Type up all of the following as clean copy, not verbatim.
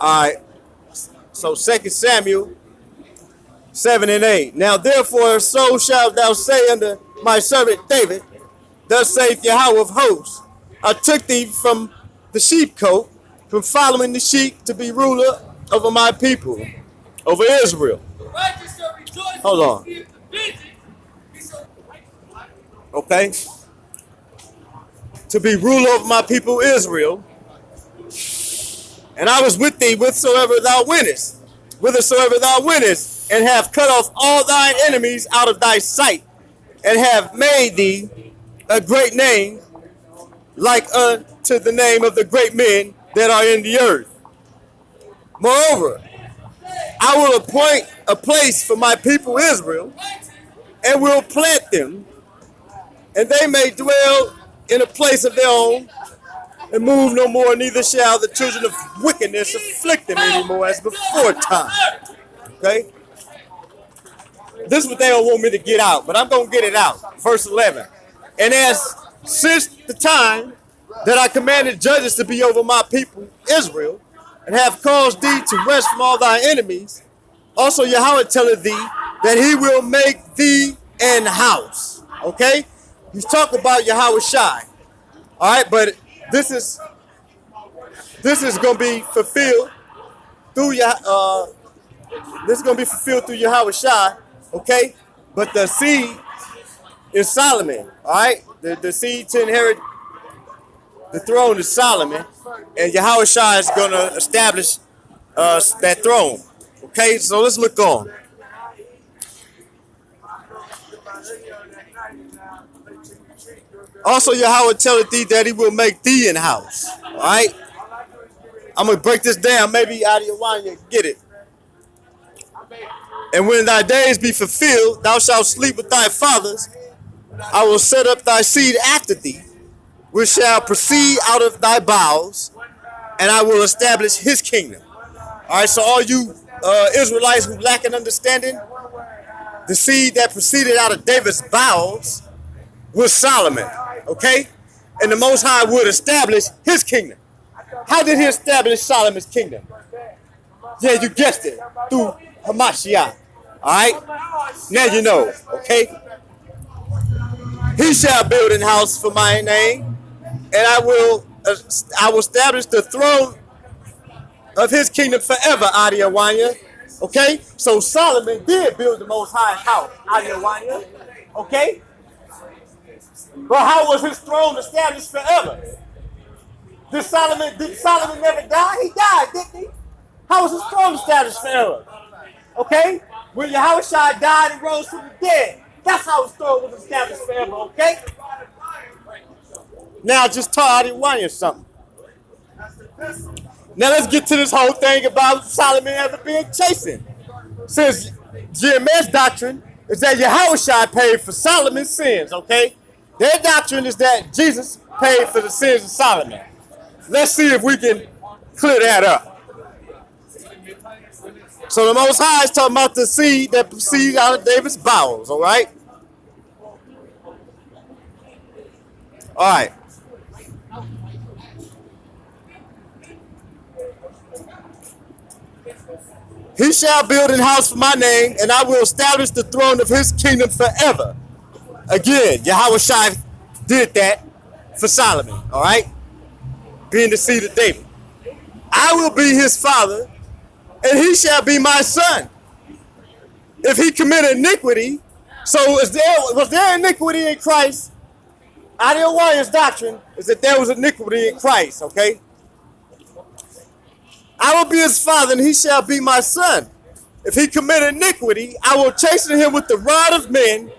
All right. So 2 Samuel 7:8. Now therefore, so shalt thou say unto my servant David, thus saith Yahweh of hosts, I took thee from the sheepcote, from following the sheep, to be ruler over my people, over Israel. Hold on. Okay? To be ruler over my people Israel. And I was with thee whithersoever thou wentest, and have cut off all thine enemies out of thy sight, and have made thee a great name, like unto the name of the great men that are in the earth. Moreover, I will appoint a place for my people Israel, and will plant them, and they may dwell in a place of their own, and move no more, neither shall the children of wickedness afflict them anymore as before time. Okay? This is what they don't want me to get out, but I'm going to get it out. Verse 11. And as since the time that I commanded judges to be over my people Israel, and have caused thee to rest from all thy enemies, also Yahweh telleth thee that he will make thee an house. Okay? He's talking about Yahweh Shai. All right, but this is going to be fulfilled through Yahweh Shai, okay? But the seed is Solomon, all right? The seed to inherit the throne is Solomon, and Yahweh Shai is going to establish that throne, okay? So let's look on. Also, Yahweh telleth thee that he will make thee an house. All right? I'm going to break this down. Maybe out of your mind you get it. And when thy days be fulfilled, thou shalt sleep with thy fathers. I will set up thy seed after thee, which shall proceed out of thy bowels, and I will establish his kingdom. All right, so all you Israelites who lack an understanding, the seed that proceeded out of David's bowels was Solomon. Okay? And the Most High would establish his kingdom. How did he establish Solomon's kingdom? Yeah, you guessed it. Through Hamashiach. Alright? Now you know. Okay? He shall build an house for my name, and I will establish the throne of his kingdom forever, Adiyawanya. Okay? So Solomon did build the Most High house, Adiyawanya. Okay? But how was his throne established forever? Did Solomon never die? He died, didn't he? How was his throne established forever? Okay? When Yahweh Shai died and rose from the dead, that's how his throne was established forever, okay? Now just taught Adiyawanya something. Now let's get to this whole thing about Solomon ever being chastened. Since GMS doctrine is that Yahweh Shai paid for Solomon's sins, okay? Their doctrine is that Jesus paid for the sins of Solomon. Let's see if we can clear that up. So the Most High is talking about the seed that proceeds out of David's bowels, all right? All right. He shall build an house for my name, and I will establish the throne of his kingdom forever. Again, Yahweh Shai did that for Solomon, all right? Being the seed of David. I will be his father, and he shall be my son. If he commit iniquity, so was there iniquity in Christ? Adiawanya's doctrine is that there was iniquity in Christ, okay? I will be his father, and he shall be my son. If he commit iniquity, I will chasten him with the rod of men,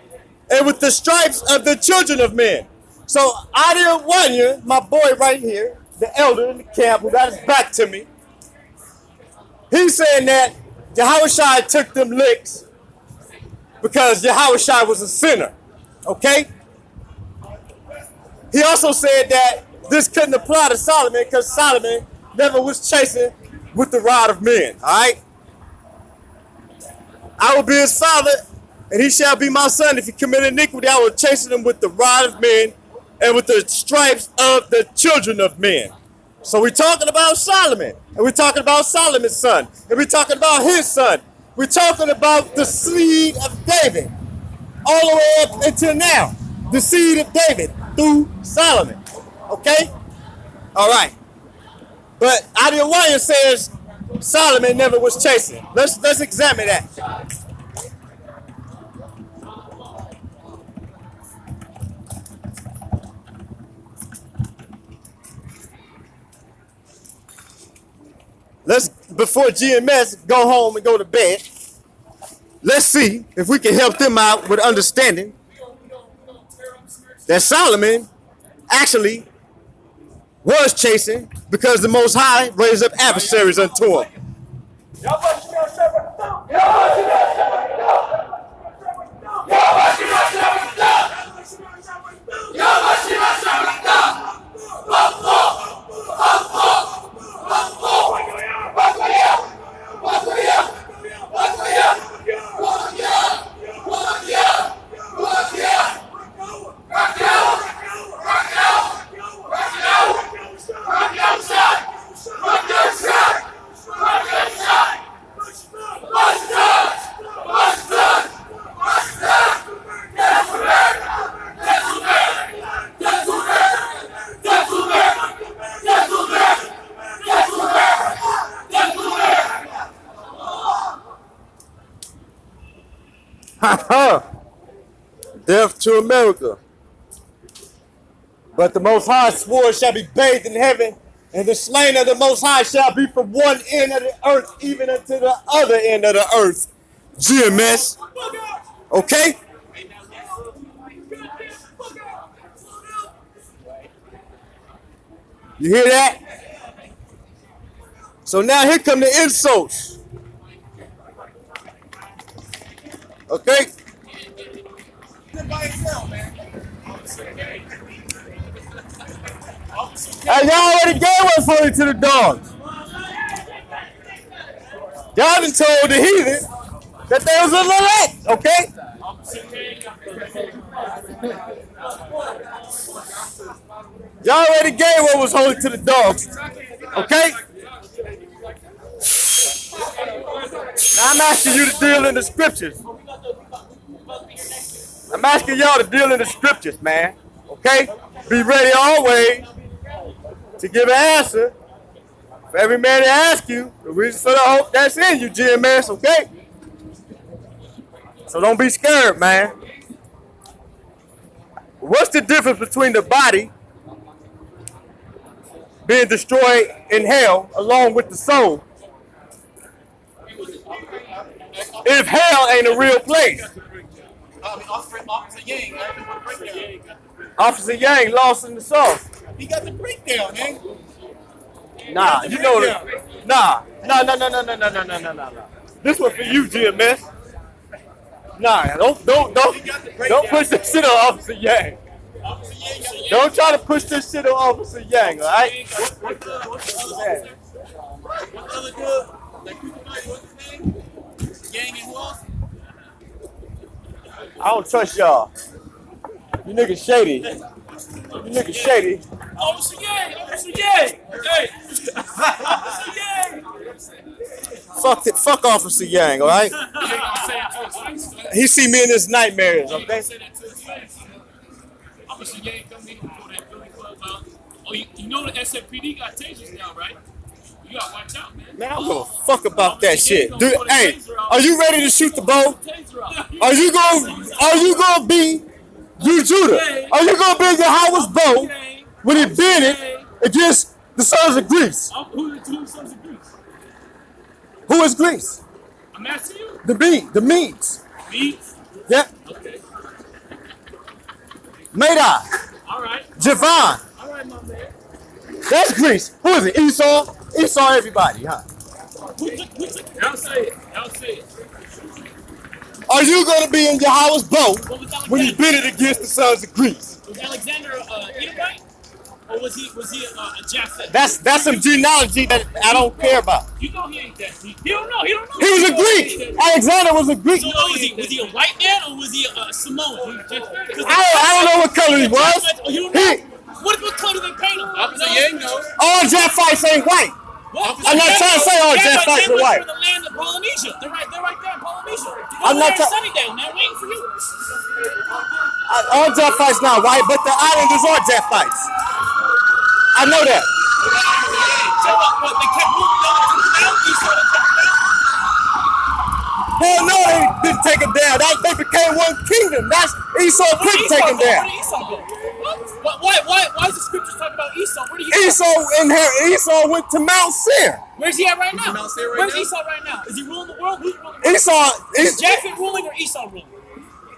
and with the stripes of the children of men. So Adiyawanya, my boy right here, the elder in the camp who got his back to me, he's saying that Yahweh Shai took them licks because Yahweh Shai was a sinner, okay? He also said that this couldn't apply to Solomon because Solomon never was chastened with the rod of men, all right? I will be his father, and he shall be my son. If he commit iniquity, I will chasten him with the rod of men and with the stripes of the children of men. So we're talking about Solomon, and we're talking about Solomon's son, and we're talking about his son. We're talking about the seed of David, all the way up until now. The seed of David through Solomon. Okay? All right. But Adewale says Solomon never was chasing. Let's examine that. Let's, before GMS go home and go to bed, let's see if we can help them out with understanding that Solomon actually was chasing because the Most High raised up adversaries unto him. Death to America. But the Most High swore shall be bathed in heaven, and the slain of the Most High shall be from one end of the earth even unto the other end of the earth. GMS. Okay? You hear that? So now here come the insults. Okay? Hey, y'all already gave one for it to the dogs. Y'all done told the heathen that there was a Lilette, okay? Y'all already gave what was holy to the dogs, okay? Now I'm asking you to deal in the scriptures. I'm asking y'all to deal in the scriptures, man, okay? Be ready always to give an answer for every man that asks you. The reason for the hope that's in you, GMS, okay? So don't be scared, man. What's the difference between the body being destroyed in hell along with the soul if hell ain't a real place? Officer Yang lost in the sauce. He got the breakdown, man. Nah, you know that. Nah. This one for you, GMS. Nah, don't push this shit on Officer Yang. Don't try to push this shit on Officer Yang, all right? What's the other dude? What's his name? Yang and who else? I don't trust y'all. You niggas shady. Officer Yang! Officer Yang! Hey! Officer Yang! Fuck Officer Yang, all right? He see me in his nightmares, okay? Officer Yang come in before that Philly club out. Oh, you know the SFPD got tasers now, right? You gotta watch out, man. Man, I don't give a fuck about that shit. Dude, hey, are you ready to shoot the bow? Are you gonna be you Judah? Are you gonna be Yahweh's bow when he bent it against the sons of Greece? Who are the sons of Greece? Who is Greece? I'm asking you. The Medes. Medes? Yep. Okay. Madai. All right. Javan. All right, my man. That's Greece. Who is it? Esau? Esau, everybody, huh? I'll say it. Are you going to be in Yahweh's boat when you bid it against the sons of Greece? Was Alexander Edomite? Or was he a Japhet? That's some genealogy that I don't care about. You know he ain't that deep. He don't know. He was a Greek. Alexander was a Greek. So was he a white man or was he a Samoan? I don't know what color he was. You don't know? What color do they paint them? Officer Yang knows. All Japhites ain't white. What? I'm not trying to say all Japhites are white. They're in the land of Polynesia. They're right there in Polynesia. I'm not Sunnydale, man, waiting for you. All Japhites not white, but the islanders are Japhites. I know that. So what? They kept moving over to the mountain. Esau to take them down. Hell no, they didn't take him down. They became one kingdom. That's Esau couldn't take him down. Where did Esau go? Why is the scriptures talking about Esau? Where did he go? Esau went to Mount Seir. Where's he at right now? Mount Seir right Where's now? Esau right now? Is he ruling the world? Who's ruling the world? Esau Is Japheth ruling or Esau ruling?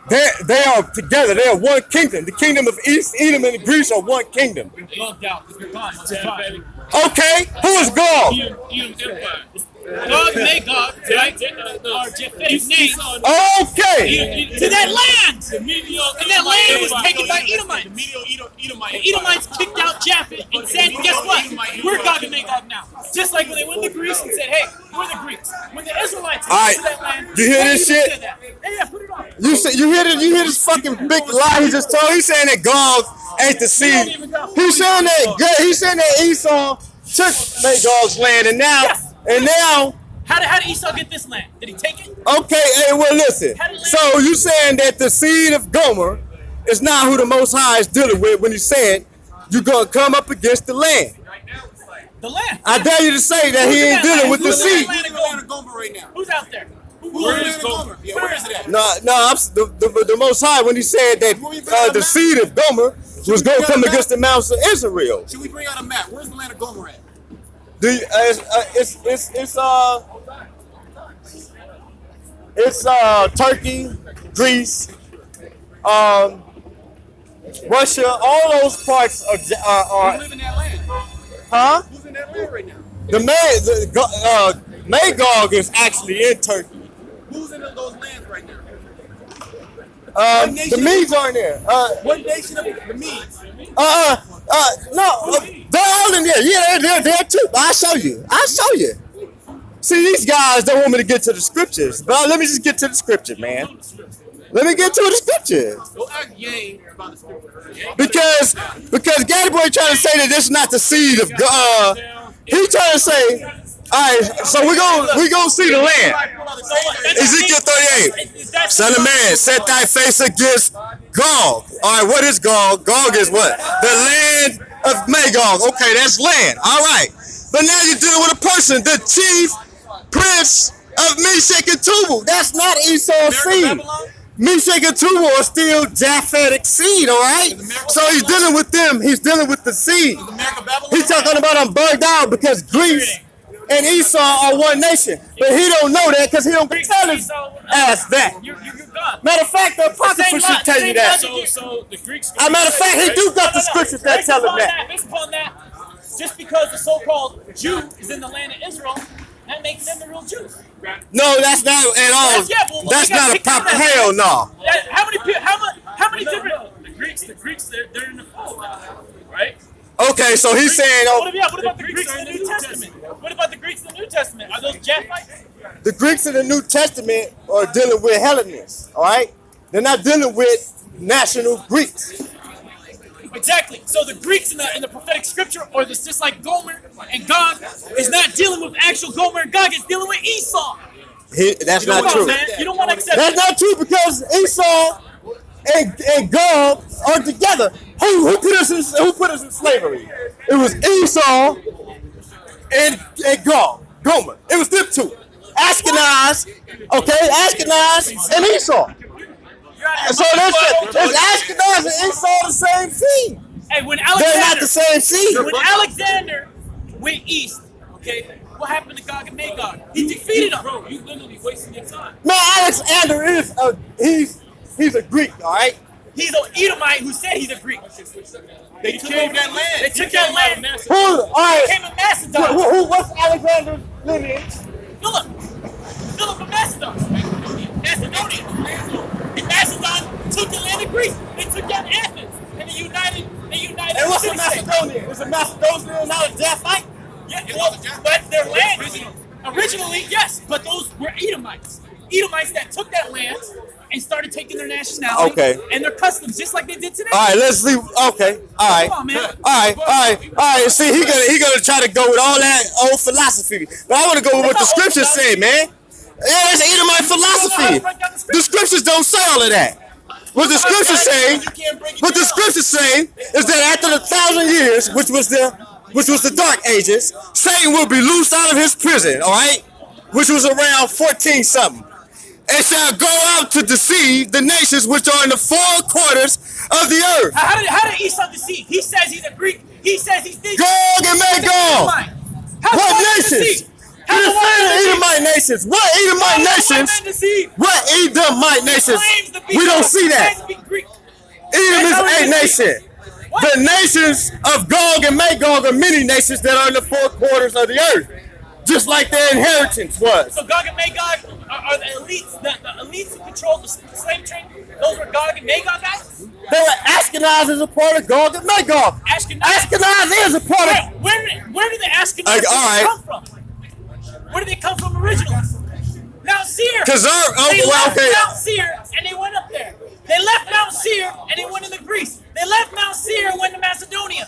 they are together. They are one kingdom. The kingdom of East Edom and Greece are one kingdom. Bugged out. It's fine. Okay, who is Gog? Edom Empire. Gog, Magog, right? Are Japheth's names. Okay. To that land. And that land was taken by Edomites. The Edomites kicked out Japheth and said, guess what? We're Gog and Magog now. Just like when they went to Greece and said, hey, we're the Greeks. When the Israelites came to that land, you hear this shit? Yeah, put it on. You hear this fucking big lie he just told? He's saying that Gog ain't the seed. He's saying that Esau took Magog's land and now How did Esau get this land? Did he take it? okay, hey, well listen. So you saying that the seed of Gomer is not who the Most High is dealing with when you saying you're gonna come up against the land. The land. I dare you to say that he ain't dealing with the seed. Who's in the land of Gomer right now? Who's out there? Where is Gomer? Yeah, where is it at? No, the Most High when he said that the seed of Gomer was gonna come against the mountains of Israel. Should we bring out a map? Where's the land of Gomer at? It's Turkey, Greece, Russia. All those parts Who live in that land? huh? Who's in that land right now? The Magog is actually in Turkey. Who's in those lands right now? The Medes aren't there. What nation of the Medes? No, they're all in there. Yeah, they're there too. I'll show you. See, these guys don't want me to get to the scriptures, but let me just get to the scripture, man. Let me get to the scripture. Go ask Yang about the scripture. Because Gaddy Boy trying to say that this is not the seed of God. He trying to say, all right, so we gonna see the land. Ezekiel 38. Son of man, set thy face against Gog. All right, what is Gog? Gog is what? The land of Magog. Okay, that's land. All right. But now you're dealing with a person, the chief prince of Meshach and Tubal. That's not Esau's seed. Meshach and Tubal are still Japhetic seed, all right? So he's dealing with them. He's dealing with the seed. He's talking about I'm bugged out because Greece and Esau are one nation. But he don't know that because he don't tell his ass that. Matter of fact, the Apocrypha should tell you that. So the Greeks. Matter of fact, he do got the scriptures that tell him that. Based upon that, just because the so-called Jew is in the land of Israel, that makes them the real Jews. No, that's not at all. That's not a proper hell no. How many different the Greeks they're in the fold, right? Okay, so he's saying What about the Greeks in the New Testament? What about the Greeks in the New Testament? Are those Japhites? the Greeks in the New Testament are dealing with Hellenists, all right? They're not dealing with national Greeks. Exactly. So the Greeks in the prophetic scripture, or this just like Gomer and Gog, is not dealing with actual Gomer and Gog. It's dealing with Esau. That's not true. Man. You don't want to accept That's not true because Esau and Gog are together. Who put us in slavery? It was Esau and Gog, Gomer. It was them two. Ashkenaz, and Esau. So there's Ashkenaz and Esau the same seed. Hey, They're not the same seed. When Alexander went east, okay, what happened to Gog and Magog? He defeated them. Bro, you literally wasting your time. Man, Alexander is he's a Greek, all right? He's an Edomite who said he's a Greek. They took that land. They took that land. Who? All right. He came in Macedon. What's Alexander's lineage? Philip of Macedon. Macedon took the land of Greece. They took down Athens. And they united. And what's a Macedonian? Is a Macedonian not a Japhite? Yeah, but their land originally, yes, but those were Edomites. Edomites that took that land and started taking their nationality and their customs, just like they did today. All right, let's leave. Okay, all right. Come on, man. All right. See, he gonna try to go with all that old philosophy, but I want to go with what the scriptures say, man. Yeah, that's Edomite philosophy. The scriptures don't say all of that. What the scriptures say is that after the 1,000 years, which was the Dark Ages, Satan will be loosed out of his prison. All right, which was around 14 something. And shall go out to deceive the nations which are in the four quarters of the earth. How did Esau deceive? He says he's a Greek. He says he's this. Gog and Magog. What nations? You say the Edomite nations. What Edomite nations? What Edomite nations? We don't see that. Edom is a nation. The nations of Gog and Magog are many nations that are in the four quarters of the earth, just like their inheritance was. So Gog and Magog are the elites, the elites who control the slave trade. Those were Gog and Magog guys. They were Ashkenaz as a part of Gog and Magog. Ashkenaz is a part of. Where did the Ashkenaz come from? Where did they come from originally? Mount Seir. Because they left Mount Seir and they went up there. They left Mount Seir and they went into Greece. They left Mount Seir and went to Macedonia.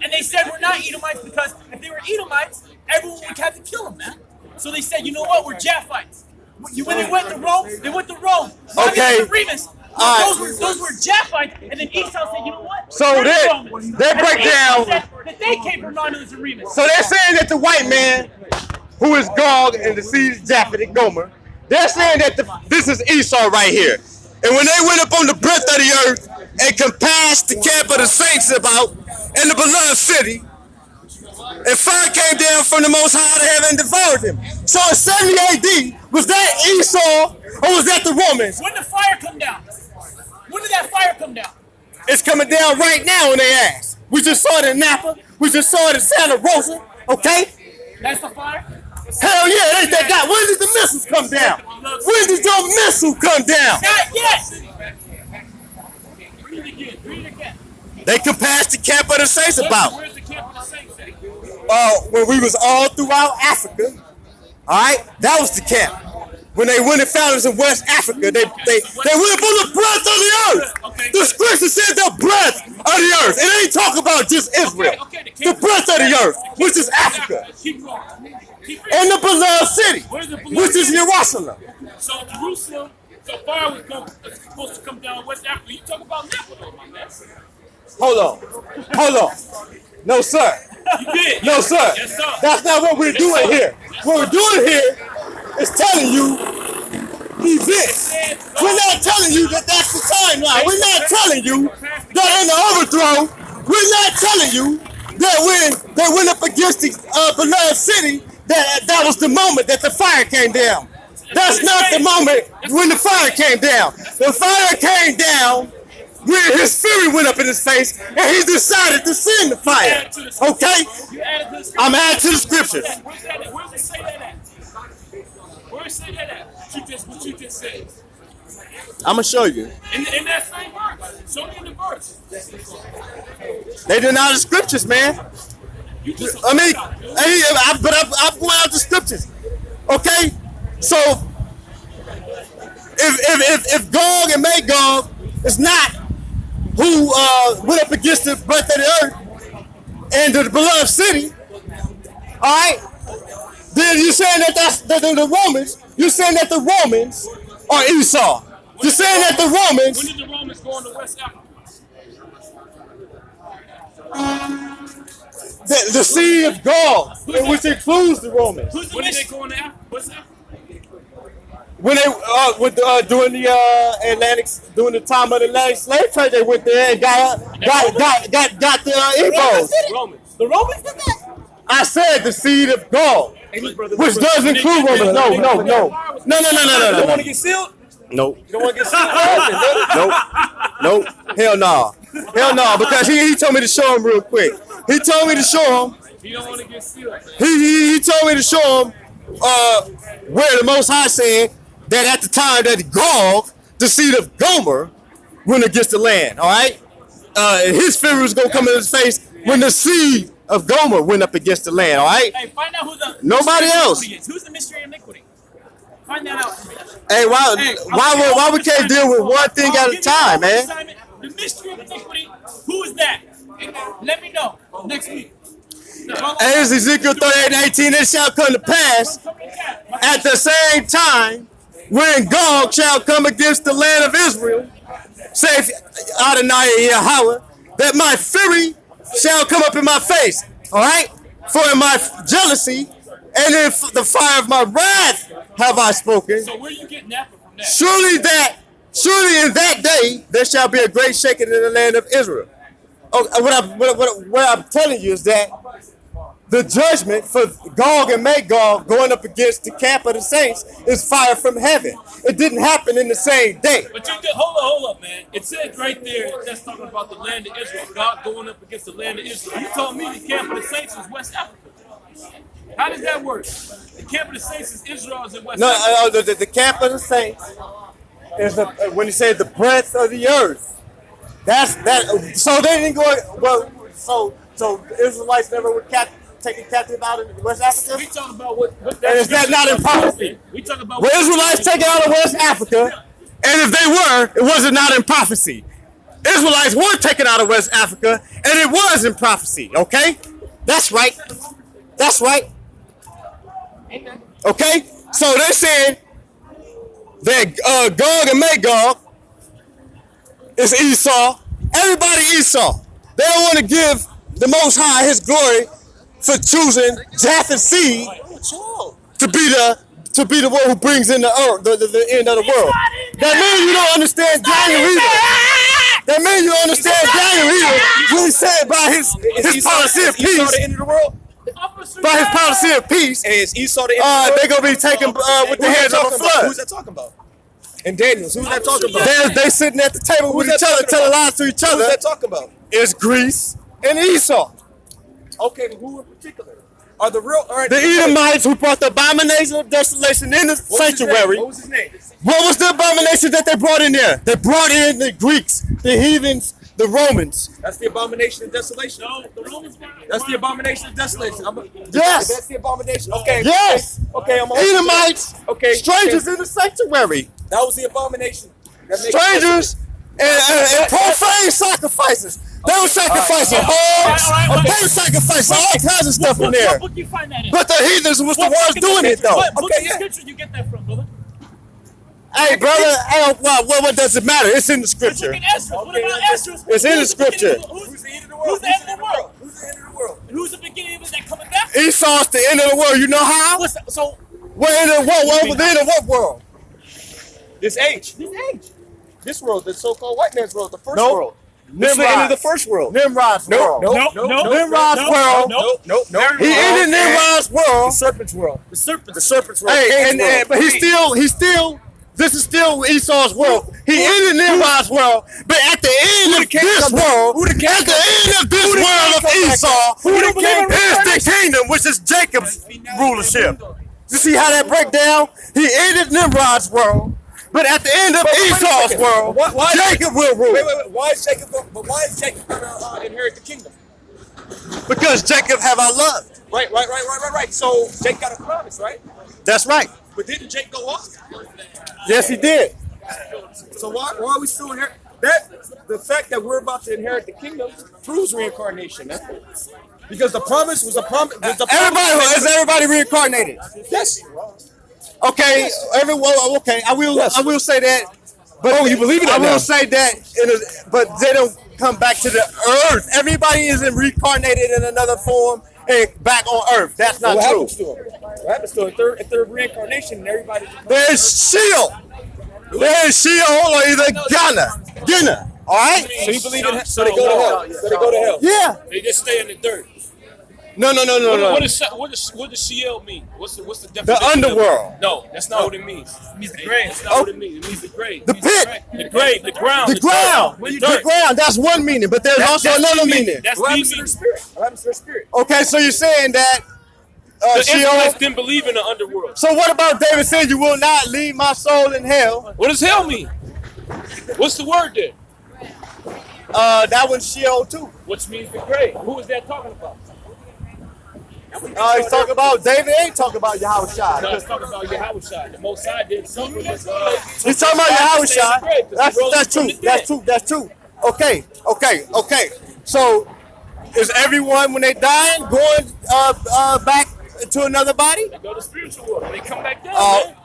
And they said we're not Edomites because if they were Edomites, everyone would have to kill them, man. So they said, you know what? We're Japhites. When they went to Rome, they went to Rome. Okay. Those were Japhites, and then Esau said, you know what? So they break down that they came from Romulus and Remus. So they're saying that the white man, who is Gog and the seed of Japheth and Gomer, they're saying that this is Esau right here. And when they went up on the breadth of the earth and compassed the camp of the saints about in the beloved city, and fire came down from the Most High to heaven and devoured them. So in 70 AD, was that Esau or was that the Romans? When did the fire come down? When did that fire come down? It's coming down right now on their ass. We just saw it in Napa. We just saw it in Santa Rosa. Okay? That's the fire? Hell yeah, they got. When did the missiles come down? When did your missile come down? Not yet. Read it again. They compassed the camp of the saints about. Where's the camp of the saints at? When we was all throughout Africa, all right, that was the camp. When they went and found us in West Africa, they went up on the breadth of the earth. The scripture said the breadth of the earth. It ain't talking about just Israel. The breadth of the earth, which is Africa. And the beloved city, which is Jerusalem. So Jerusalem, so fire was supposed to come down West Africa. You talk about Napa, my man. Hold on. No, sir. You did. No, sir. Yes, sir. That's not what we're doing here. What we're doing here is telling you events. We're not telling you that that's the timeline. We're not telling you that in the overthrow, we're not telling you that when they went up against the beloved city, that was the moment that the fire came down. That's not the moment when the fire came down. The fire came down when his fury went up in his face and he decided to send the fire. Okay? I'm adding to the scriptures. Where does it say that at? Where does it say that at? What you just said. I'm going to show you. In that same verse. Show me in the verse. They deny the scriptures, man. I mean, but I'm going out the scriptures. Okay? So, if Gog and Magog is not who went up against the breadth of the earth and the beloved city, all right, then you're saying that that's the Romans. You're saying that the Romans are Esau. You're saying that the Romans. When did the Romans go into West Africa? The seed of Gog, which includes the Romans. When did they go into Africa? What's Africa? When they during the time of the Atlantic slave trade, they went there and got the Igbos. The Romans did that? I said the seed of Gog, which does include Romans. No. You don't want to get sealed? Nope. You don't want to get sealed? Nope. Hell no. Because he told me to show him real quick. He told me to show him. You don't want to get sealed. He told me to show him where the Most High said that at the time that Gog, the seed of Gomer, went against the land. All right, his fury was gonna come in his face when the seed of Gomer went up against the land. All right. Hey, find out who the nobody else. Is. Who's the mystery of iniquity? Find that out for me. Hey, why we can't deal with one thing at a time, man? The mystery of iniquity. Who is that? Let me know next week. Hey, it's Ezekiel 38:18. It shall come to pass at the same time when Gog shall come against the land of Israel, saith Adonai Yahweh, that my fury shall come up in my face. All right? For in my jealousy and in the fire of my wrath have I spoken. So where are you getting that from that? Surely in that day there shall be a great shaking in the land of Israel. Oh, what I'm telling you is that the judgment for Gog and Magog going up against the camp of the saints is fire from heaven. It didn't happen in the same day. But you did, hold up, man. It says right there that's talking about the land of Israel. God going up against the land of Israel. You told me the camp of the saints is West Africa. How does that work? The camp of the saints is Israel is in West Africa. No, the camp of the saints is when he said the breadth of the earth. That's that. So they didn't go. Well, so the Israelites never were taken captive out in West Africa. We talking about what and is that not in prophecy? We talking about were Israelites taken out of West Africa, and if they were, it wasn't not in prophecy. Israelites were taken out of West Africa, and it was in prophecy. Okay, that's right. That's right. Okay, so they said that Gog and Magog is Esau. Everybody Esau. They don't want to give the Most High His glory for choosing Japheth's seed to be the one who brings in the earth, the end of the world. That means you don't understand Daniel either. That means you don't understand Daniel either. When he said by his policy of peace, the end of the world. by his policy of peace, And is Esau the end of the world? they're gonna be taken with the hands of a flood. Who's that talking about? And Daniels, who's that talking about? They sitting at the table with each other, telling lies to each Who's other. that talking about? It's Greece and Esau. Okay, but who in particular? Are the real? All right, The Edomites who brought the abomination of desolation in the sanctuary. What was his name? What was the abomination that they brought in there? They brought in the Greeks, the heathens, the Romans. That's the abomination of desolation. No, the Romans. That's the abomination of desolation. Yes. That's the abomination. Okay. Yes. Okay, I'm on. Edomites, Okay. strangers in the sanctuary. That was the abomination. That makes Strangers and profane sacrifices. They were sacrificing hogs. They were sacrificing all kinds of stuff in there. What book you find that in? But the heathens was the ones doing it though. What book Okay, of yeah. scripture you get that from, brother? Hey, brother, what does it matter? It's in the scripture. Look at Ezra. What about Ezra? It's in the scripture. Who's the end of the world? Who's the end of the world? Who's the end of the world? And who's the beginning of it that coming back? Esau's the end of the world. You know how? What's that? So We're in the what? The end of what world? This age. this age. This world, the so-called white man's world, the first Nope. world. This is the end of the first world. Nimrod's world. Nope. Nimrod's world. Nope. He ended Nimrod's The world. serpent's world. The serpent. The serpent's world. Hey, Cain's and world. but he's still. This is still Esau's world. He ended Nimrod's world, but at the end of this world, at the end of this world of Esau, is the kingdom, which is Jacob's rulership. You see how that break down? He ended Nimrod's world, but at the end of Esau's world, Jacob will rule. Wait. Why is Jacob gonna inherit the kingdom? Because Jacob have I loved. Right. So Jacob got a promise, right? That's right. But didn't Jacob go off? Yes, he did. So why are we still inherit that? The fact that we're about to inherit the kingdom proves reincarnation. Because the promise was a promise. Everybody reincarnated. Yes. Okay, okay. I will say that. But you believe in that I will now? say that, but they don't come back to the earth. Everybody isn't reincarnated in another form and back on earth. That's not What true. happens to him? What happens to him? A third reincarnation, and everybody. There's Sheol. There's Sheol or either Ghana. All right. So you believe in? So they go to hell. So they go to hell. Yeah. They just stay in the dirt. No. What does Sheol mean? What's the definition? The underworld. No, that's not what it means. It means the grave. That's not what it means. It means the grave. The pit. The grave. The ground. The ground. The The ground. That's one meaning, but there's also another meaning. That's What the happens to their meaning. spirit? What happens to their spirit? Okay, so you're saying that The Sheol. Israelites didn't believe in the underworld. So what about David saying, "You will not leave my soul in hell"? What does hell mean? What's the word there? That one's Sheol too. Which means the grave. Who is that talking about? He's talking about David. Ain't talking about Yahushua. No, he's talking about Yahushua. The Most High did something with He's talking about Yahushua. That's true. Okay. So, is everyone when they dying going back to another body? They go to spiritual world. They come back down, man.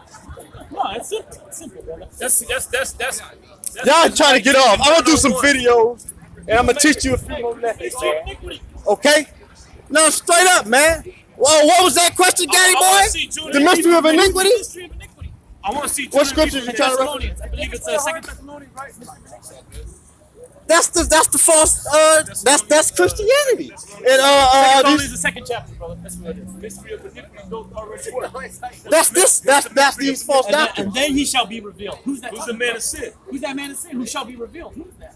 No, it's simple. It's simple, brother. That's Y'all trying to get off. I'm gonna do some videos and I'm gonna teach you a few more lessons. Okay? No, straight up, man. Well, what was that question, Gaddy boy? The mystery of iniquity? I want to see. What scriptures you trying to reference? I believe it's 2 Thessalonians, right? That's the false. That's Christianity. And Thessalonians is the second chapter, brother. That's what it is. Mystery of iniquity goes already work. That's these false doctrines. And then he shall be revealed. Who's that? Who's the man of sin? Who's that man of sin? Who shall be revealed? Who's that?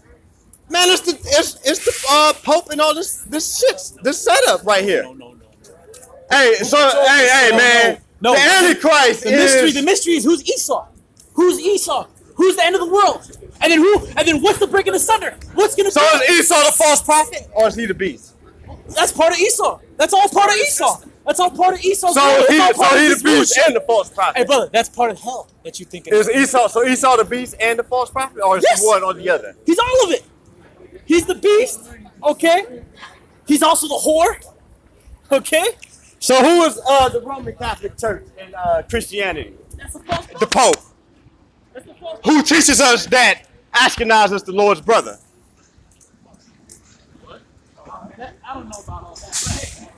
Man, it's the Pope and all this setup right here. No. Hey, man. No. The Antichrist The mystery is who's Esau? Who's Esau? Who's the end of the world? And then who? And then what's the breaking asunder? What's gonna? So is Esau the false prophet, or is he the beast? That's part of Esau. That's all part of Esau. That's all part of Esau. So he's the beast and the false prophet. Hey, brother, that's part of hell that you think. Is Esau? So Esau the beast and the false prophet, or is he one or the other? He's all of it. He's the beast. Okay. He's also the whore. Okay. So who is the Roman Catholic Church in Christianity? That's the false prophet. The Pope. That's the false prophet. Who teaches us that Ashkenaz is the Lord's brother? I don't know about all that.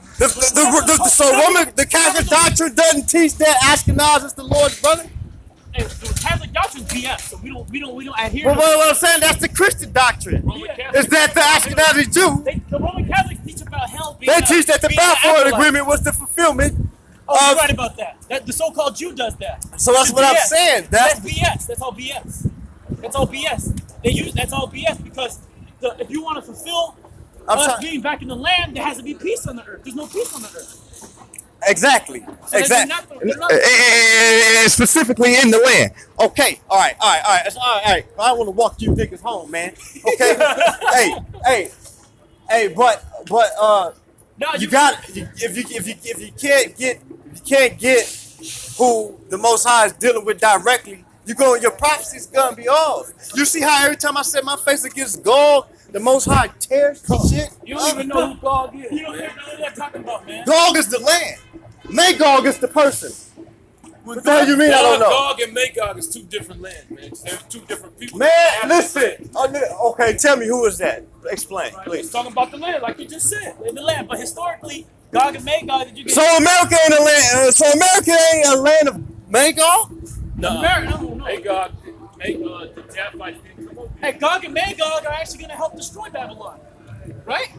The Catholic doctrine doesn't teach that Ashkenaz is the Lord's brother. Hey, the Catholic doctrine is BS, so we don't adhere. Well, to what I'm saying, that's the Christian doctrine. Is that the Ashkenazi Jew? the Roman Catholics teach about hell. They teach that the Balfour Agreement was the fulfillment. You're right about that. The so-called Jew does that. So that's what I'm saying. That's BS. That's all BS. That's all BS. That's all BS because if you want to fulfill us being back in the land, there has to be peace on the earth. There's no peace on the earth. Exactly. So Specifically in the land. Okay. All right. I want to walk you niggas home, man. Okay. But you got if you can't get who the Most High is dealing with directly, your prophecy's gonna be off. You see how every time I set my face against Gog, the Most High tears the shit. You don't even know who Gog is. You don't even know what they're talking about, man. Gog is the land. Magog is the person. What the hell you mean? I don't know. Gog and Magog is two different lands, man. They're two different people. Man, listen. Okay, tell me who is that? Explain, please. He's talking about the land, like you just said, in the land. But historically, Gog and Magog, did you get? So America ain't a land. So America ain't a land of Magog. No. Magog, the Japhites didn't come over. Hey, Gog and Magog are actually going to help destroy Babylon, right?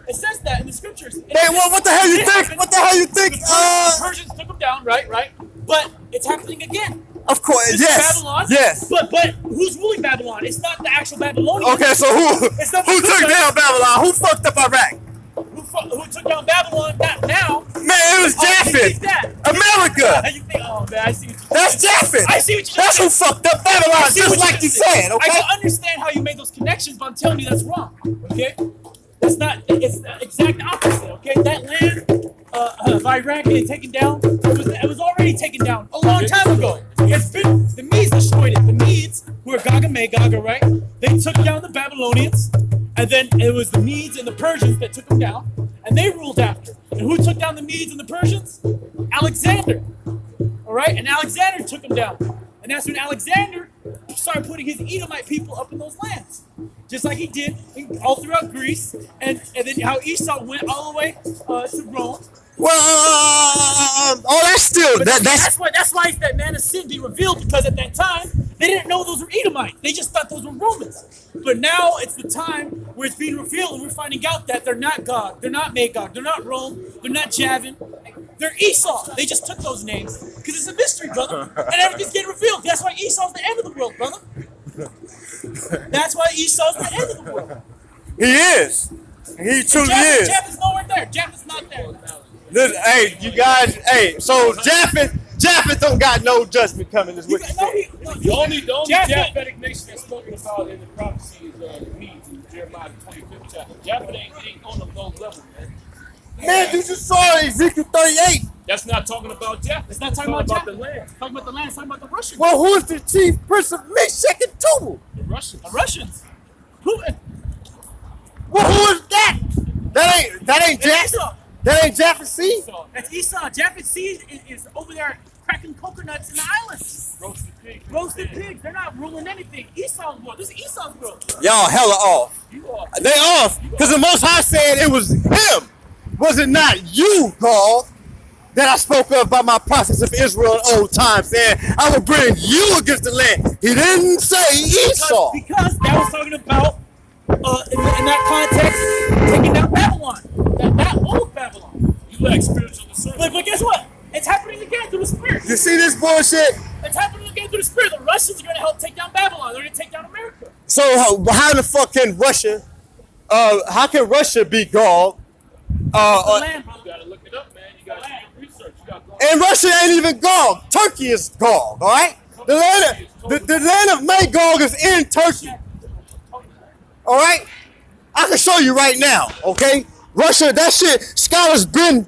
It says that in the scriptures. Hey, what the hell you think? What the hell you think? The Persians took them down, right? But it's happening again. Of course, This yes. is Babylon. Yes. But who's ruling Babylon? It's not the actual Babylonians. Okay, so who took down Babylon? Who fucked up Iraq? Who took down Babylon? Not now. Man, it was Japheth. America. You think, oh man, I see what you That's Japheth. I see what you That's who fucked up Babylon, just like you said, okay? I can understand how you made those connections, but I'm telling you that's wrong. Okay? It's the exact opposite, okay? That land of Iraq getting taken down, it was already taken down a long time ago. The Medes destroyed it. The Medes, who are Gog and Magog, right? They took down the Babylonians, and then it was the Medes and the Persians that took them down, and they ruled after. And who took down the Medes and the Persians? Alexander, all right? And Alexander took them down. And that's when Alexander started putting his Edomite people up in those lands. Just like he did all throughout Greece, and then how Esau went all the way to Rome. Well, that's still that's why that man of sin be revealed, because at that time they didn't know those were Edomites. They just thought those were Romans. But now it's the time where it's being revealed, and we're finding out that they're not Gog, they're not Magog, they're not Rome, they're not Javan, they're Esau. They just took those names because it's a mystery, brother, and everything's getting revealed. That's why Esau's the end of the world, brother. That's why Esau's the end of the world. He is. He truly is. Japheth's nowhere there. Japheth's not there. Listen, hey, you guys. Hey, so Japheth don't got no judgment coming this week. The only Japhetic nation that's spoken about in the prophecy is the Medes in Jeremiah 25th chapter. Japheth ain't on those levels, man. Man, you just saw Ezekiel 38. That's not talking about Jeff. It's not talking about the Jeff. land. It's talking about the land. It's talking about the Russians. Well, who is the chief prince of Meshach and Tubal? The Russians. The Russians. Who? Well, who is that? That ain't Japheth. Esau. That ain't Japheth seed. Esau. That's Esau. Japheth seed is over there cracking coconuts in the islands. Roasted pig. Roasted pigs. They're not ruling anything. Esau's world. This is Esau's world. Y'all hella off. You are. They off because the Most High said it was him. Was it not you, God, that I spoke of by my prophets of Israel in old times, saying I will bring you against the land? He didn't say Esau. Because that was talking about, in that context, taking down Babylon. That old Babylon. You lack spiritual discernment. But guess what? It's happening again through the Spirit. You see this bullshit? It's happening again through the Spirit. The Russians are going to help take down Babylon. They're going to take down America. So how the fuck can Russia? How can Russia be God? The land, brother. You gotta look it up, man. You gotta do your research. You gotta go. And Russia ain't even Gog. Turkey is Gog, all right? The land of Magog is in Turkey. All right? I can show you right now, okay? Russia, that shit, scholars been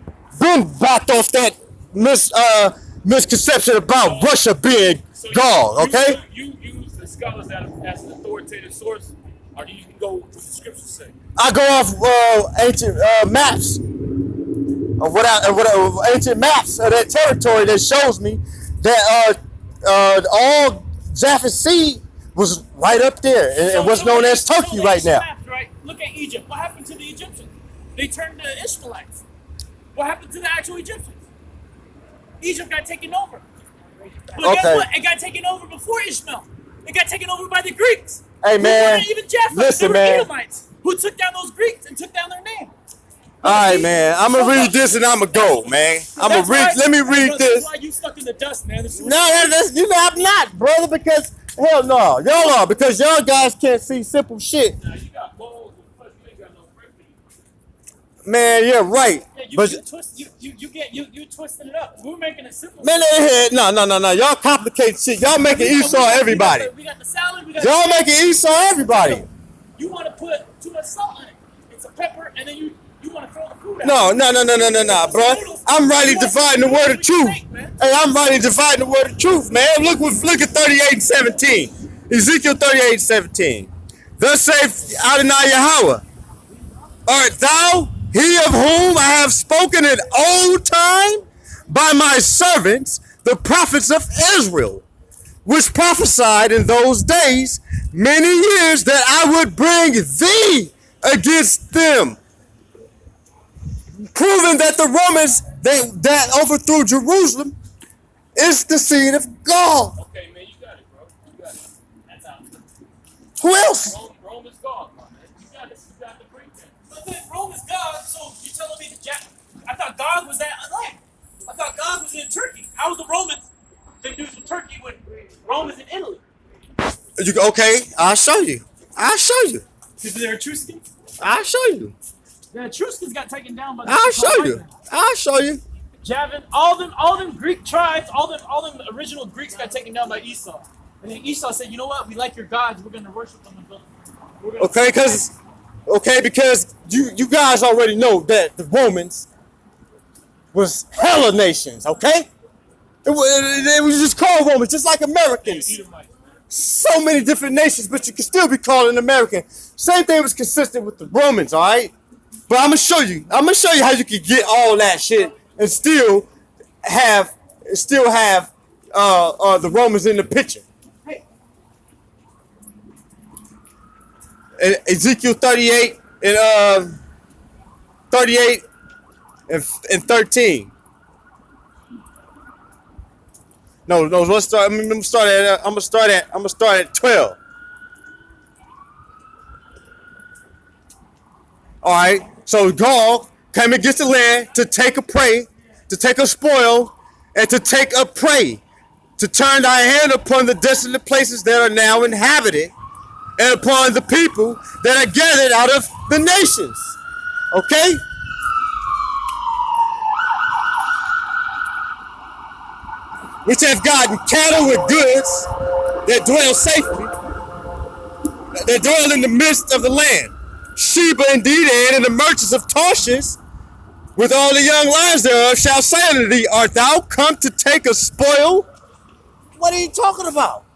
backed off that misconception about Russia being Gog, okay? You use the scholars as an authoritative source, or do you go with the scriptures say? I go off ancient maps of ancient maps of that territory that shows me that all Japheth seed was right up there and what's known as Turkey right now. Maps, right? Look at Egypt. What happened to the Egyptians? They turned to Ishmaelites. What happened to the actual Egyptians? Egypt got taken over. But guess what? It got taken over before Ishmael. It got taken over by the Greeks. Hey man, Even Japheth. listen They were man. Edomites who took down those Greeks and took down their name. All right, man. I'm gonna read this and I'm gonna go, man. I'm gonna read. Let me read this. That's why you stuck in the dust, man. No, I'm not, brother. Because hell no, y'all are. Because y'all guys can't see simple shit. Now you got balls, but you ain't got no breakfast. Man, you're right. Yeah, But you twisted it up. We're making it simple. man, no. Y'all complicate shit. Y'all making Esau everybody. We got the salad. We got Y'all making Esau everybody. You want to put too much salt in it. It's a pepper, and then you want to throw the food out. No, bro. I'm rightly dividing the word of truth. Hey, I'm rightly dividing the word of truth, man. Look at 38 and 17. Ezekiel 38 and 17. Thus saith Adonai Yahweh, art thou he of whom I have spoken in old time by my servants, the prophets of Israel, which prophesied in those days many years that I would bring thee against them, proving that the Romans that overthrew Jerusalem is the seed of God. Okay, man, you got it, bro. You got it. That's out. Who else? Rome is God, man. You got it. You got the breakdown. But then Rome is God, so you're telling me I thought God was that land. I thought God was in Turkey. How was the Romans? They do some Turkey when Rome is in Italy. Okay, I'll show you. Is there Etruscans? I'll show you. The Etruscans got taken down by the I'll show you. Javan, all them Greek tribes, all them original Greeks got taken down by Esau. And then Esau said, you know what? We like your gods. We're going to worship them. Okay, because you guys already know that the Romans was hella nations, okay? It was just called Romans, just like Americans. So many different nations, but you can still be called an American. Same thing was consistent with the Romans, all right? But I'm gonna show you how you can get all that shit and still have the Romans in the picture. And Ezekiel 38 and 38 and 13. No, let's start. I'm gonna start at 12. All right. So God came against the land to take a prey, to take a spoil, and to take a prey, to turn thy hand upon the desolate places that are now inhabited, and upon the people that are gathered out of the nations. Okay? Which have gotten cattle with goods that dwell safely, that dwell in the midst of the land. Sheba indeed, and the merchants of Tarshish, with all the young lions thereof shall say unto thee, art thou come to take a spoil? What are you talking about?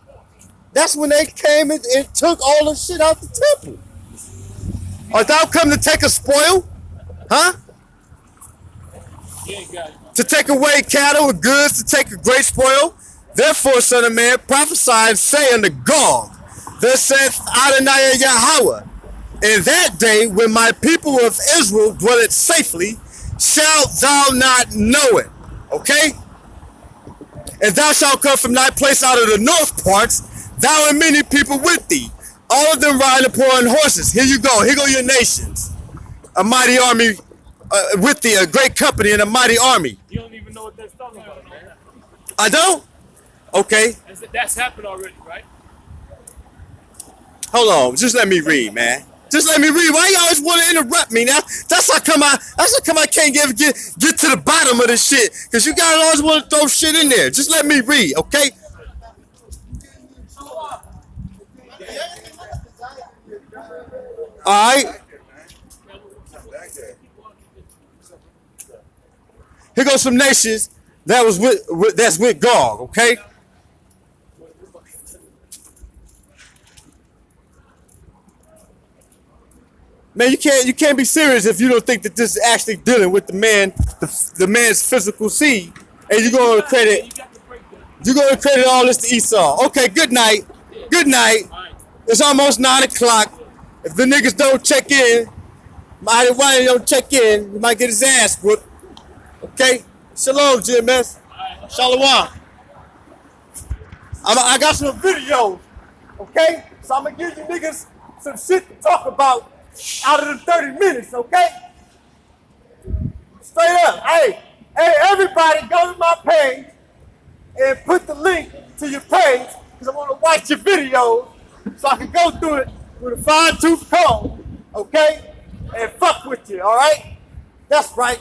That's when they came and took all the shit out the temple. Art thou come to take a spoil? Huh? To take away cattle and goods, to take a great spoil? Therefore, son of man, prophesy and say unto Gog, thus saith Adonai Yahweh, in that day when my people of Israel dwelleth safely, shalt thou not know it. Okay? And thou shalt come from thy place out of the north parts, thou and many people with thee, all of them riding upon horses. Here you go. Here go your nations. A mighty army with thee, a great company and a mighty army. You don't even know what that's talking about, man. I don't? Okay. That's happened already, right? Hold on. Just let me read, man. Just let me read. Why you always want to interrupt me now? That's how come I can't get to the bottom of this shit. Because you guys always want to throw shit in there. Just let me read, okay? Alright. Here goes some nations that's with Gog, okay? Man, you can't be serious if you don't think that this is actually dealing with the man's physical seed, and you're gonna credit all this to Esau. Okay, good night. Good night. It's almost 9 o'clock. If the niggas don't check in, why they don't check in, he might get his ass whooped. Okay? Shalom, GMS. Shalom. I got some videos. Okay? So I'm gonna give you niggas some shit to talk about out of the 30 minutes, okay? Straight up. Hey, everybody go to my page and put the link to your page because I want to watch your videos so I can go through it with a fine-tooth comb, okay? And fuck with you, all right? That's right.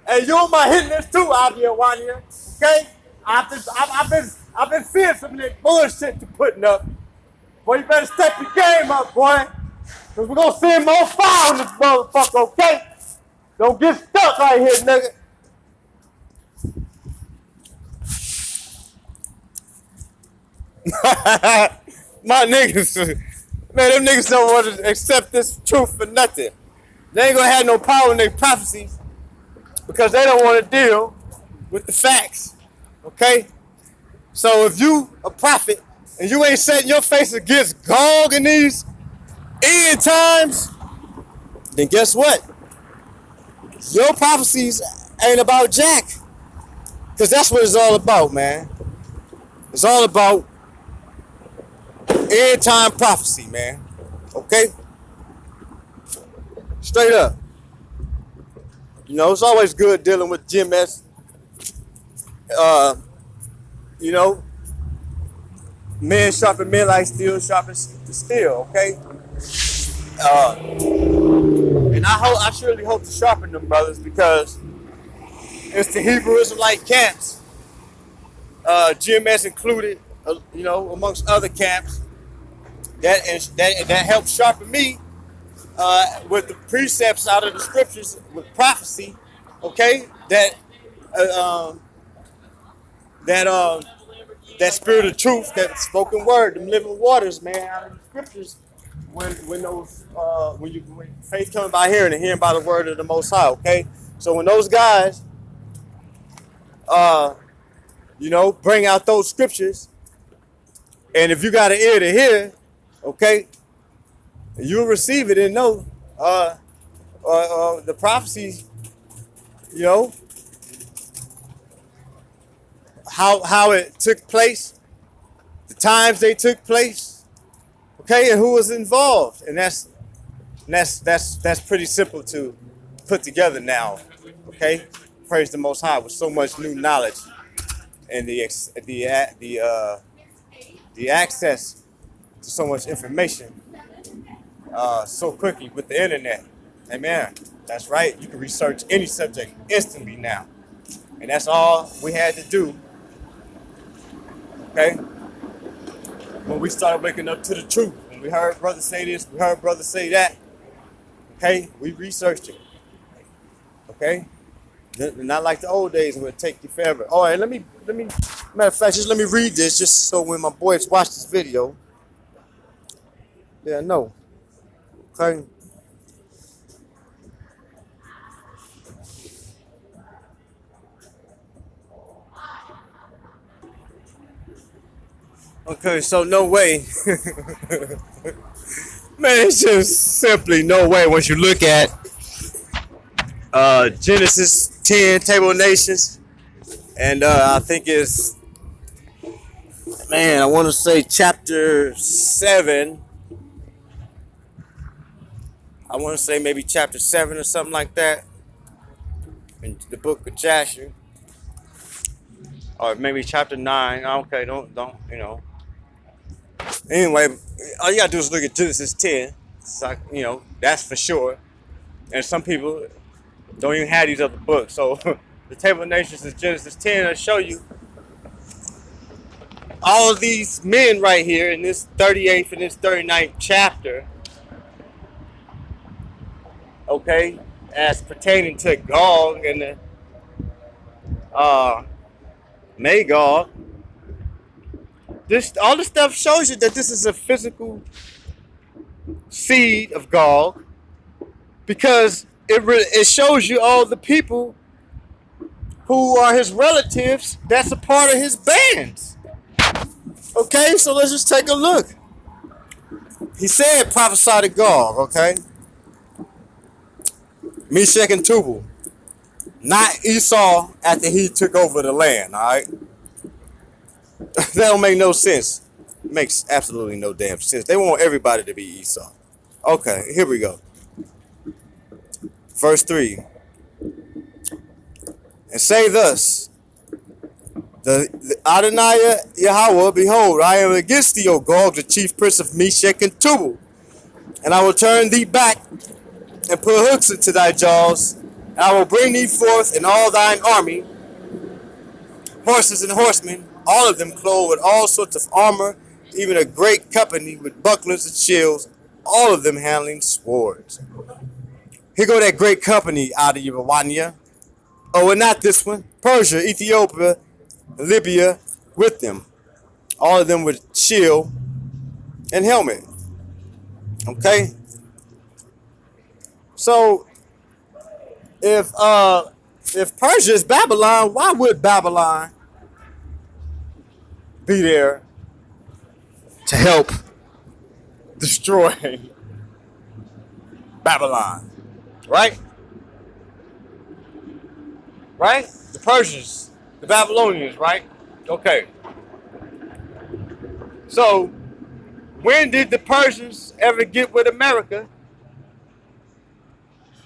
And you on my hit list too, out here, okay? I've been seeing some of that bullshit you're putting up. Boy, you better step your game up, boy. Cause we're gonna send more fire on this motherfucker, okay? Don't get stuck right here, nigga. My niggas, man, them niggas don't want to accept this truth for nothing. They ain't gonna have no power in their prophecies because they don't want to deal with the facts, okay? So if you a prophet and you ain't setting your face against Gog in these end times, then guess what? Your prophecies ain't about jack. Because that's what it's all about, man. It's all about end time prophecy, man. Okay? Straight up. You know, it's always good dealing with Jim S. You know, men sharpen men like steel sharpen steel, okay? And I surely hope to sharpen them brothers because it's the Hebrew Israelite camps, GMS included, you know, amongst other camps, that helped sharpen me with the precepts out of the scriptures with prophecy, okay? That spirit of truth, that spoken word, them living waters, man, out of the scriptures. When faith coming by hearing and hearing by the word of the Most High, okay? So when those guys, you know, bring out those scriptures, and if you got an ear to hear, okay, you'll receive it and know the prophecies, you know, how it took place, the times they took place. Okay, and who was involved, and that's pretty simple to put together now. Okay, praise the Most High with so much new knowledge and the access to so much information so quickly with the internet. Amen. That's right. You can research any subject instantly now, and that's all we had to do. Okay. When we started waking up to the truth, when we heard brothers say this, we heard brothers say that, okay, we researched it, okay? Not like the old days where it take you forever. All right, matter of fact, just let me read this just so when my boys watch this video, they'll know. Okay. Okay, so no way. Man, it's just simply no way once you look at Genesis 10, Table of Nations, and I think it's, man, I want to say chapter 7. I want to say maybe chapter 7 or something like that in the book of Jasher. Or maybe chapter 9. Okay, don't, Anyway, all you gotta do is look at Genesis 10. It's like, that's for sure. And some people don't even have these other books. So the Table of Nations is Genesis 10. I'll show you all of these men right here in this 38th and this 39th chapter. Okay, as pertaining to Gog and the Magog. All this stuff shows you that this is a physical seed of Gog, because it shows you all the people who are his relatives that's a part of his bands. Okay, so let's just take a look. He said prophesy to Gog, okay? Meshach and Tubal, not Esau after he took over the land, all right? That don't make no sense. It makes absolutely no damn sense. They want everybody to be Esau. Okay, here we go. Verse 3. And say thus, the Adonai Yahweh, behold, I am against thee, O Gog, the chief prince of Meshach and Tubal. And I will turn thee back and put hooks into thy jaws, and I will bring thee forth in all thine army, horses and horsemen, all of them clothed with all sorts of armor, even a great company with bucklers and shields, all of them handling swords. Here go that great company out of Yavania. Oh, and not this one. Persia, Ethiopia, Libya with them. All of them with shield and helmet. Okay? So, if Persia is Babylon, why would Babylon be there to help destroy Babylon? Right? Right? The Persians, the Babylonians, right? Okay. So, when did the Persians ever get with America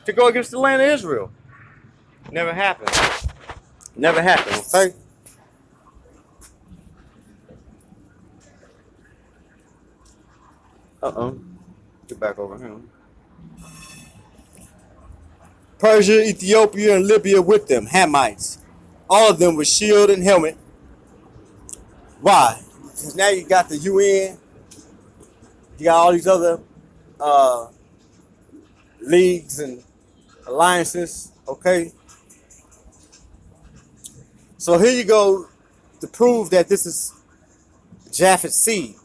to go against the land of Israel? Never happened. Never happened, okay? Get back over here. Persia, Ethiopia, and Libya with them, Hamites. All of them with shield and helmet. Why? Because now you got the UN, you got all these other leagues and alliances, okay? So here you go to prove that this is Japheth's seed.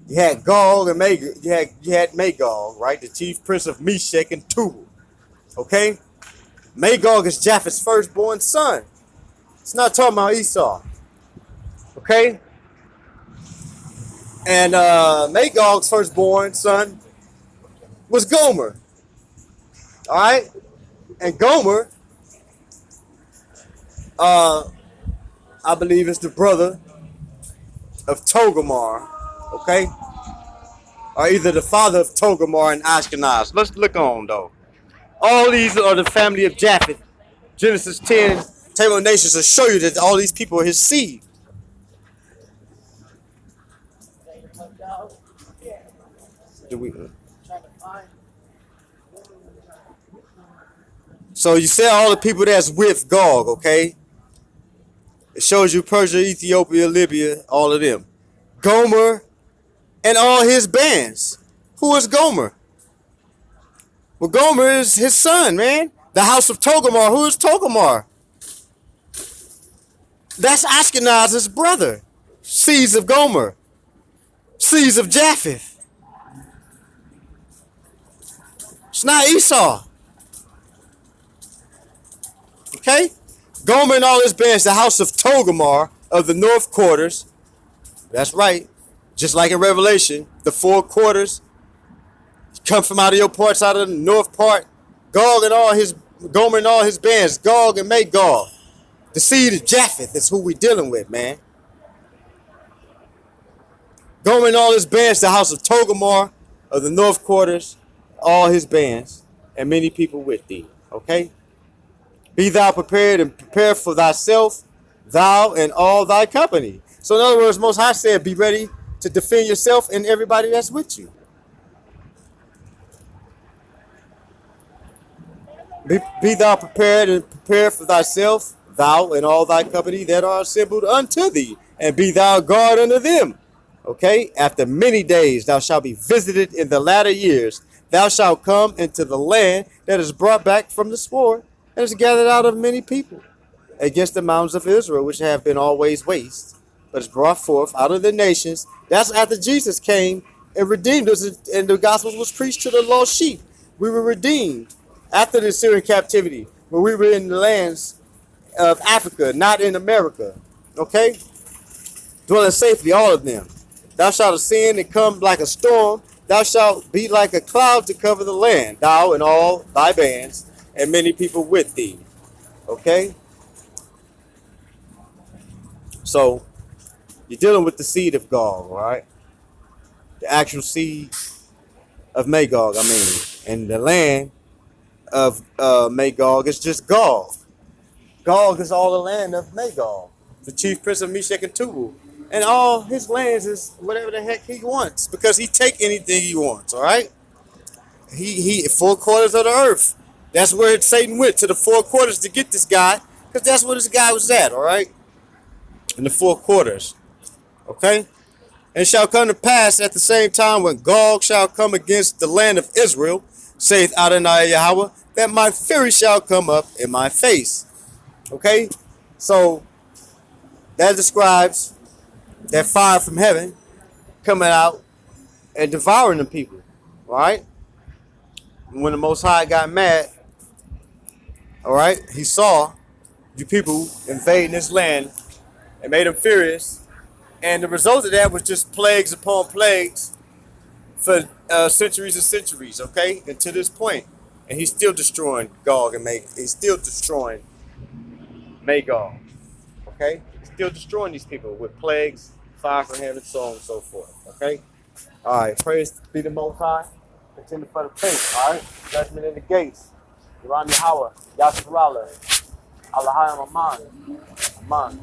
You had Gog and Magog. You had Magog, right? The chief prince of Meshach and Tubal. Okay? Magog is Japheth's firstborn son. It's not talking about Esau. Okay? And Magog's firstborn son was Gomer. Alright? And Gomer, I believe, is the brother of Togomar. Okay? Or either the father of Togomar and Ashkenaz. Let's look on, though. All these are the family of Japheth. Genesis 10, Table of Nations will show you that all these people are his seed. So you say all the people that's with Gog, okay? It shows you Persia, Ethiopia, Libya, all of them. Gomer and all his bands. Who is Gomer? Well, Gomer is his son, man. The house of Togomar. Who is Togomar? That's Ashkenaz's brother. Seeds of Gomer. Seeds of Japheth. It's not Esau. Okay? Gomer and all his bands, the house of Togomar of the north quarters. That's right. Just like in Revelation, the four quarters come from out of your parts, out of the north part. Gomer and all his bands, Gog and Magog. The seed of Japheth is who we dealing with, man. Gomer and all his bands, the house of Togomar of the north quarters, all his bands, and many people with thee. Okay? Be thou prepared and prepare for thyself, thou and all thy company. So in other words, Most High said, be ready to defend yourself and everybody that's with you. Be thou prepared and prepare for thyself, thou and all thy company that are assembled unto thee, and be thou guard unto them. Okay? After many days thou shalt be visited in the latter years. Thou shalt come into the land that is brought back from the sword, and is gathered out of many people, against the mountains of Israel, which have been always waste, but is brought forth out of the nations. That's after Jesus came and redeemed us, and the gospel was preached to the lost sheep. We were redeemed after the Syrian captivity, when we were in the lands of Africa, not in America. Okay? Dwelling safely, all of them. Thou shalt ascend and come like a storm. Thou shalt be like a cloud to cover the land, thou and all thy bands, and many people with thee. Okay? So, you're dealing with the seed of Gog, right? The actual seed of Magog, and the land of Magog is just Gog. Gog is all the land of Magog, the chief prince of Meshach and Tubal. And all his lands is whatever the heck he wants, because he take anything he wants, all right? He four quarters of the earth. That's where Satan went, to the four quarters, to get this guy, because that's where this guy was at, all right? In the four quarters, okay? And it shall come to pass at the same time when Gog shall come against the land of Israel, saith Adonai Yahweh, that my fury shall come up in my face. Okay? So, that describes that fire from heaven coming out and devouring the people, all right? When the Most High got mad, all right, he saw you people invading this land and made him furious. And the result of that was just plagues upon plagues for centuries and centuries, okay? And to this point. And he's still destroying Gog and Magog. He's still destroying Magog, okay? He's still destroying these people with plagues, fire from heaven, so on and so forth, okay? All right, praise be the Most High. Continue for the faith, all right? Judgment in the gates. Iran Yahweh, Yasharallah, Allah Aman.